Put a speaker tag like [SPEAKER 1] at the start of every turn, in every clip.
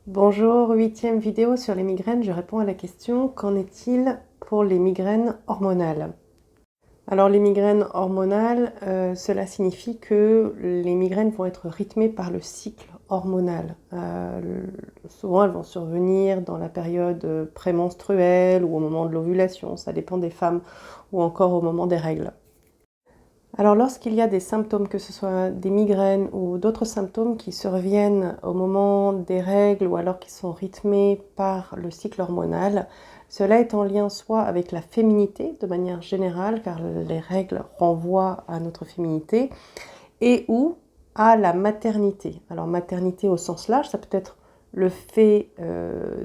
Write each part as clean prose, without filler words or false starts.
[SPEAKER 1] Bonjour, 8e vidéo sur les migraines. Je réponds à la question: qu'en est-il pour les migraines hormonales? Alors les migraines hormonales, cela signifie que les migraines vont être rythmées par le cycle hormonal. Souvent elles vont survenir dans la période prémenstruelle ou au moment de l'ovulation, ça dépend des femmes, ou encore au moment des règles. Alors lorsqu'il y a des symptômes, que ce soit des migraines ou d'autres symptômes qui surviennent au moment des règles ou alors qui sont rythmés par le cycle hormonal, cela est en lien soit avec la féminité de manière générale, car les règles renvoient à notre féminité, et ou à la maternité. Alors maternité au sens large, ça peut être le fait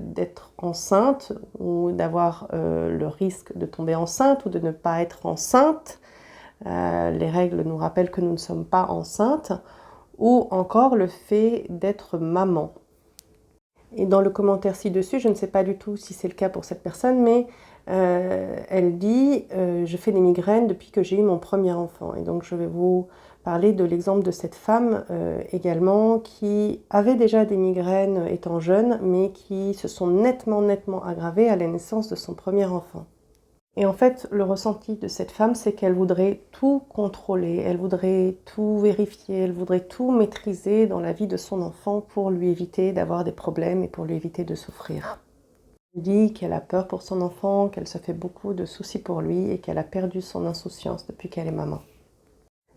[SPEAKER 1] d'être enceinte ou d'avoir le risque de tomber enceinte ou de ne pas être enceinte. Les règles nous rappellent que nous ne sommes pas enceintes, ou encore le fait d'être maman. Et dans le commentaire ci-dessus, je ne sais pas du tout si c'est le cas pour cette personne, mais elle dit je fais des migraines depuis que j'ai eu mon premier enfant. Et donc je vais vous parler de l'exemple de cette femme également qui avait déjà des migraines étant jeune, mais qui se sont nettement aggravées à la naissance de son premier enfant. Et en fait, le ressenti de cette femme, c'est qu'elle voudrait tout contrôler, elle voudrait tout vérifier, elle voudrait tout maîtriser dans la vie de son enfant pour lui éviter d'avoir des problèmes et pour lui éviter de souffrir. Elle dit qu'elle a peur pour son enfant, qu'elle se fait beaucoup de soucis pour lui et qu'elle a perdu son insouciance depuis qu'elle est maman.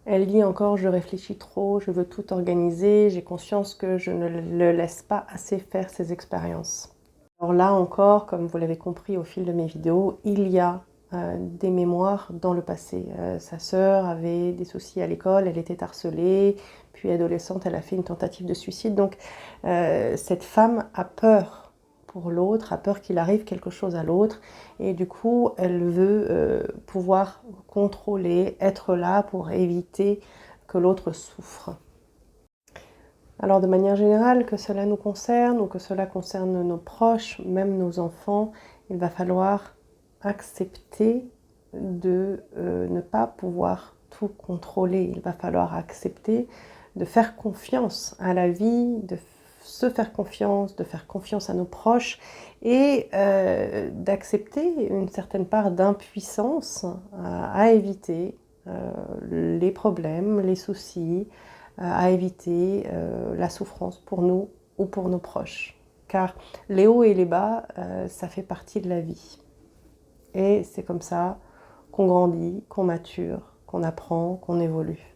[SPEAKER 1] Elle dit encore: je réfléchis trop, je veux tout organiser, j'ai conscience que je ne le laisse pas assez faire ses expériences. Alors là encore, comme vous l'avez compris au fil de mes vidéos, il y a des mémoires dans le passé. Sa sœur avait des soucis à l'école, elle était harcelée, puis adolescente, elle a fait une tentative de suicide. Donc cette femme a peur pour l'autre, a peur qu'il arrive quelque chose à l'autre, et du coup elle veut pouvoir contrôler, être là pour éviter que l'autre souffre. Alors de manière générale, que cela nous concerne ou que cela concerne nos proches, même nos enfants, il va falloir accepter de ne pas pouvoir tout contrôler. Il va falloir accepter de faire confiance à la vie, de se faire confiance, de faire confiance à nos proches et d'accepter une certaine part d'impuissance à éviter les problèmes, les soucis, à éviter la souffrance pour nous ou pour nos proches. Car les hauts et les bas, ça fait partie de la vie. Et c'est comme ça qu'on grandit, qu'on mature, qu'on apprend, qu'on évolue.